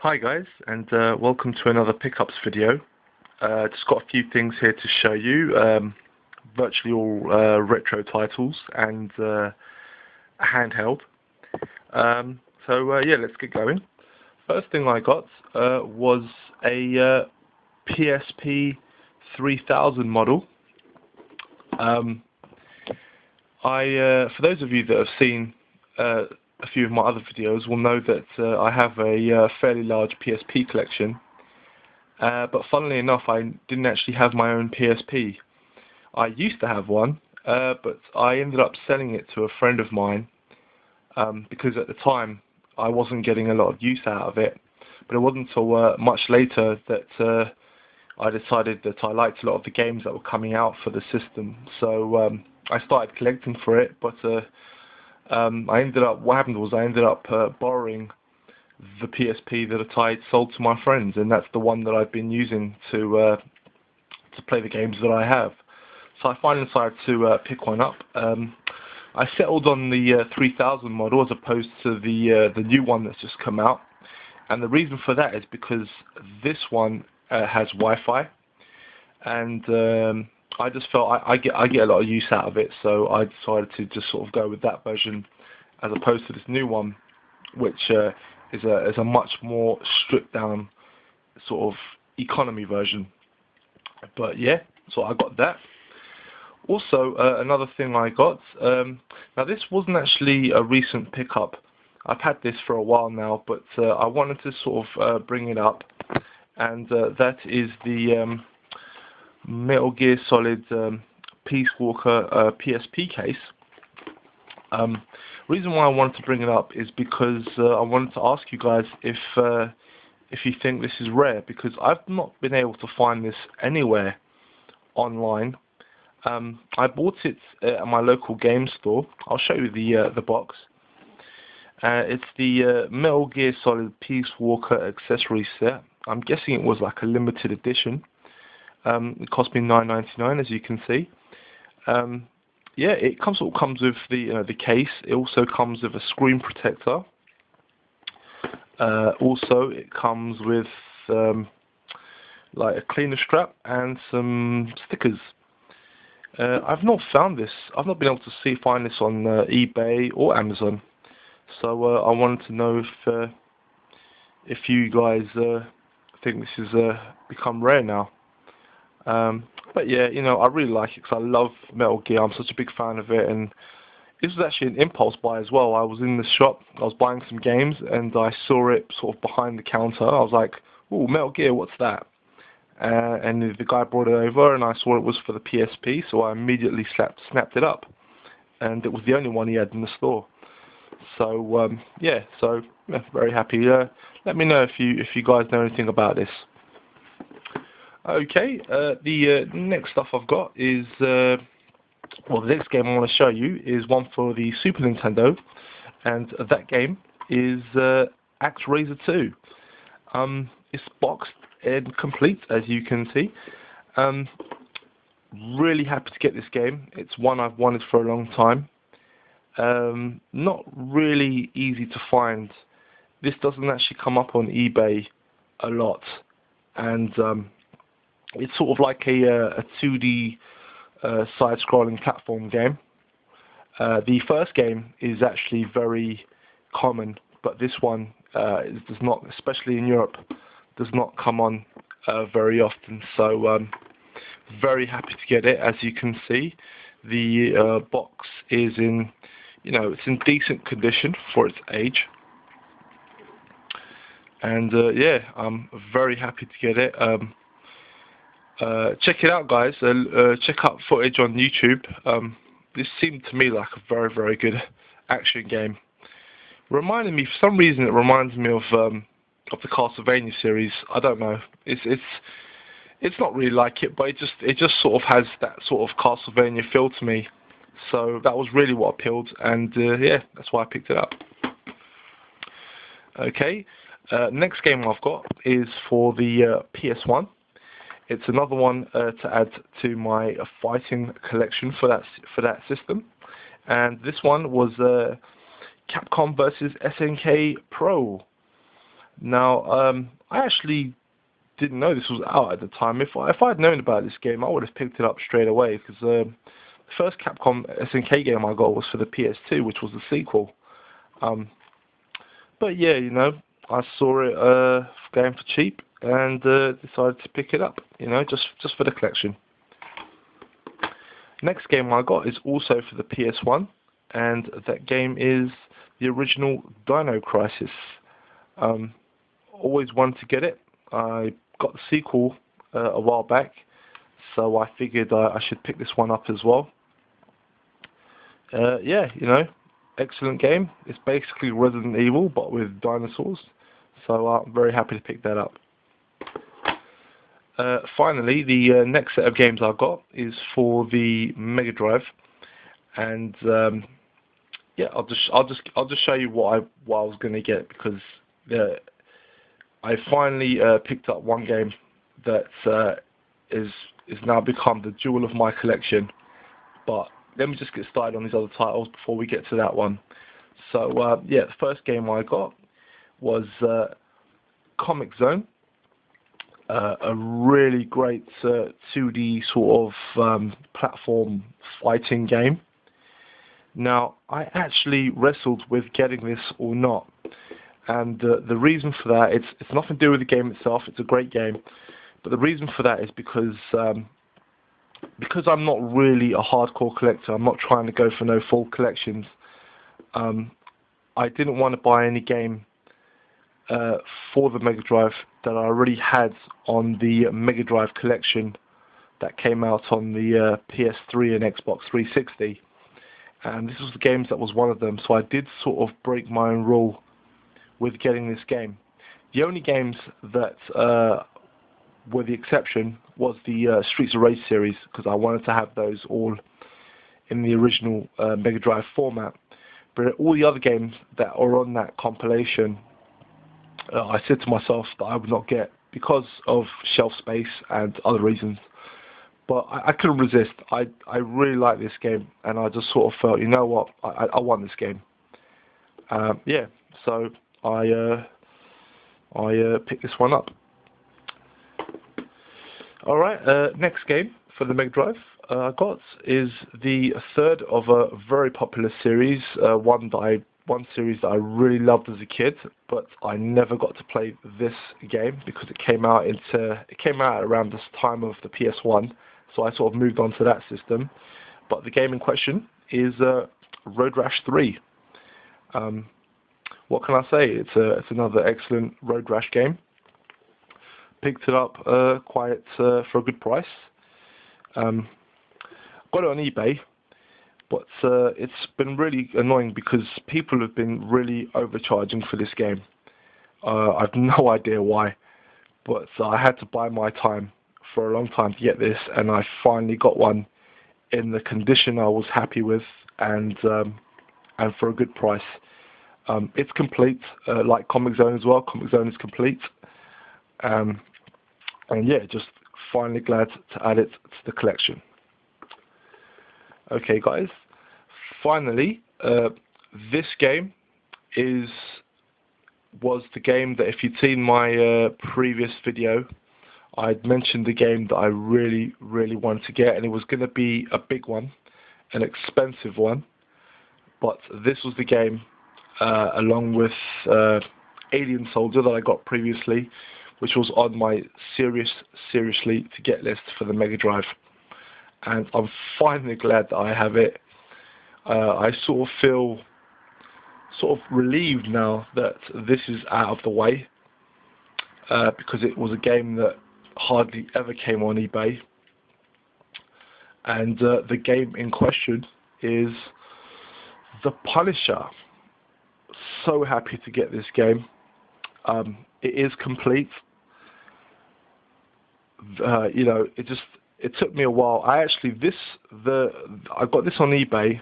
Hi guys, and welcome to another pickups video. Just got a few things here to show you, virtually all retro titles and handheld. Yeah, let's get going. First thing I got was a PSP 3000 model. For those of you that have seen a few of my other videos will know that I have a fairly large PSP collection, but funnily enough I didn't actually have my own PSP. I used to have one, but I ended up selling it to a friend of mine because at the time I wasn't getting a lot of use out of it. But it wasn't until much later that I decided that I liked a lot of the games that were coming out for the system, so I started collecting for it. But what happened was I ended up borrowing the PSP that I had sold to my friends, and that's the one that I've been using to play the games that I have. So I finally decided to pick one up. I settled on the 3000 model as opposed to the new one that's just come out, and the reason for that is because this one has Wi-Fi, and I just felt I get a lot of use out of it, so I decided to just sort of go with that version as opposed to this new one, which is a much more stripped down sort of economy version. But yeah, so I got that. Also, another thing I got, now this wasn't actually a recent pickup. I've had this for a while now, but I wanted to sort of bring it up, and that is the Metal Gear Solid Peace Walker PSP case. Reason why I wanted to bring it up is because I wanted to ask you guys if you think this is rare, because I've not been able to find this anywhere online. I bought it at my local game store. I'll show you the box. It's the Metal Gear Solid Peace Walker accessory set. I'm guessing it was like a limited edition. It cost me $9.99, as you can see. Yeah, it comes with the case. It also comes with a screen protector. Also, it comes with like a cleaner strap and some stickers. I've not found this. I've not been able to find this on eBay or Amazon. So I wanted to know if you guys think this has become rare now. But yeah, I really like it because I love Metal Gear. I'm such a big fan of it, and this was actually an impulse buy as well. I was in the shop, I was buying some games, and I saw it sort of behind the counter. I was like, "Ooh, Metal Gear, what's that?" And the guy brought it over, and I saw it was for the PSP, so I immediately snapped it up, and it was the only one he had in the store. So yeah, very happy. Let me know if you guys know anything about this. Okay, the next stuff I've got is, the next game I want to show you is one for the Super Nintendo, and that game is ActRaiser 2. It's boxed and complete, as you can see. Really happy to get this game. It's one I've wanted for a long time. Not really easy to find. This doesn't actually come up on eBay a lot, and it's sort of like a 2D side-scrolling platform game. The first game is actually very common, but this one does not, especially in Europe, does not come on very often. So very happy to get it. As you can see, the box is in, it's in decent condition for its age. And yeah, I'm very happy to get it. Check it out, guys. Check out footage on YouTube. This seemed to me like a very, very good action game. Reminded me, for some reason, it reminds me of the Castlevania series. I don't know. It's not really like it, but it just sort of has that sort of Castlevania feel to me. So that was really what appealed, and yeah, that's why I picked it up. Okay, next game I've got is for the PS1. It's another one to add to my fighting collection for that system, and this one was Capcom vs SNK Pro. Now, I actually didn't know this was out at the time. If I'd known about this game, I would have picked it up straight away, because the first Capcom SNK game I got was for the PS2, which was the sequel. Um, but yeah, I saw it going for cheap and decided to pick it up. Just for the collection. Next game I got is also for the PS1, and that game is the original Dino Crisis. Always wanted to get it. I got the sequel a while back, so I figured I should pick this one up as well. Yeah, excellent game. It's basically Resident Evil, but with dinosaurs, so I'm very happy to pick that up. Finally, the next set of games I got is for the Mega Drive, and yeah, I'll just show you what I was going to get, because I finally picked up one game that is now become the jewel of my collection. But let me just get started on these other titles before we get to that one. So yeah, the first game I got was Comix Zone, a really great 2D sort of platform fighting game. Now, I actually wrestled with getting this or not, and the reason for that, it's nothing to do with the game itself. It's a great game, but the reason for that is because I'm not really a hardcore collector. I'm not trying to go for no full collections. I didn't want to buy any game for the Mega Drive that I already had on the Mega Drive collection that came out on the PS3 and Xbox 360. And this was the games that was one of them, so I did sort of break my own rule with getting this game. The only games that were the exception was the Streets of Rage series, because I wanted to have those all in the original Mega Drive format. But all the other games that are on that compilation, I said to myself that I would not get because of shelf space and other reasons. But I couldn't resist. I really like this game, and I just sort of felt, you know what, I want this game. Yeah, so I picked this one up. Alright, next game for the Mega Drive I got is the third of a very popular series, one series that I really loved as a kid, but I never got to play this game because it came out around this time of the PS1, so I sort of moved on to that system. But the game in question is Road Rash 3. What can I say? It's another excellent Road Rash game. Picked it up quite for a good price. Got it on eBay, but it's been really annoying because people have been really overcharging for this game. I've no idea why, but I had to buy my time for a long time to get this, and I finally got one in the condition I was happy with, and for a good price. It's complete, like Comix Zone as well. Comix Zone is complete. And yeah, just finally glad to add it to the collection. Okay guys, finally, this game was the game that, if you'd seen my previous video, I'd mentioned the game that I really wanted to get, and it was going to be a big one, an expensive one, but this was the game, along with Alien Soldier that I got previously, which was on my seriously to get list for the Mega Drive. And I'm finally glad that I have it. I sort of feel relieved now that this is out of the way, because it was a game that hardly ever came on eBay. And the game in question is The Punisher. So happy to get this game. It is complete. It took me a while. I got this on eBay,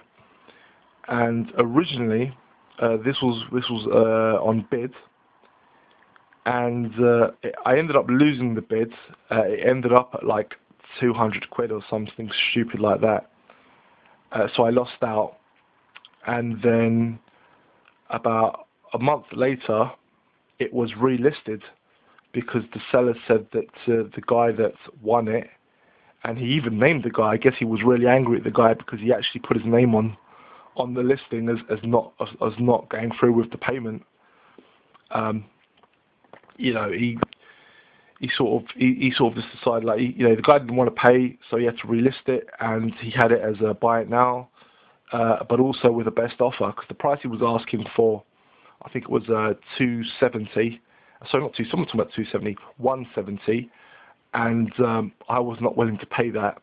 and originally this was on bid, and I ended up losing the bid. It ended up at like 200 quid or something stupid like that. So I lost out, and then about a month later, it was relisted because the seller said that the guy that won it, and he even named the guy. I guess he was really angry at the guy because he actually put his name on the listing as not going through with the payment. You know, he sort of just decided, like, the guy didn't want to pay, so he had to relist it, and he had it as a buy it now, but also with a best offer, because the price he was asking for, I think it was 270. Sorry, not two. Someone talking about 270, 170, and I was not willing to pay that,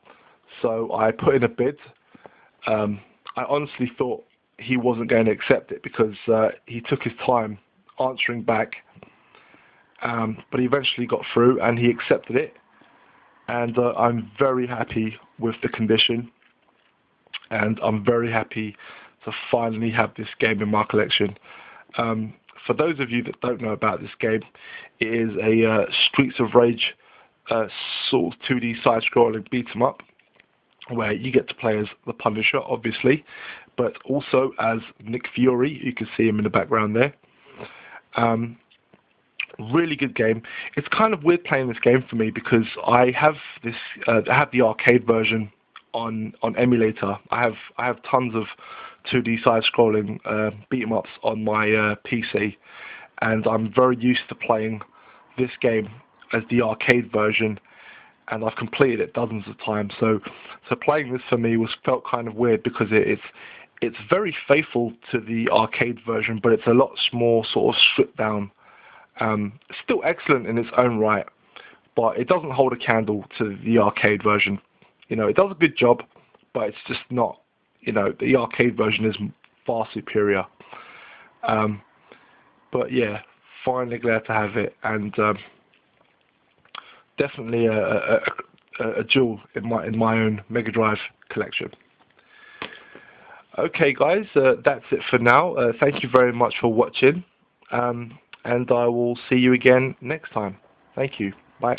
so I put in a bid. I honestly thought he wasn't going to accept it because he took his time answering back. But he eventually got through and he accepted it, and I'm very happy with the condition, and I'm very happy to finally have this game in my collection. For those of you that don't know about this game, it is a Streets of Rage sort of 2D side-scrolling beat-em-up, where you get to play as the Punisher, obviously, but also as Nick Fury. You can see him in the background there. Really good game. It's kind of weird playing this game for me because I have this. I have the arcade version on emulator. I have tons of 2D side-scrolling beat 'em ups on my PC, and I'm very used to playing this game as the arcade version, and I've completed it dozens of times. So playing this for me felt kind of weird because it's very faithful to the arcade version, but it's a lot more sort of stripped down. Still excellent in its own right, but it doesn't hold a candle to the arcade version. It does a good job, but it's just not. The arcade version is far superior. But yeah, finally glad to have it, and definitely a jewel in my own Mega Drive collection. Okay, guys, that's it for now. Thank you very much for watching. And I will see you again next time. Thank you. Bye.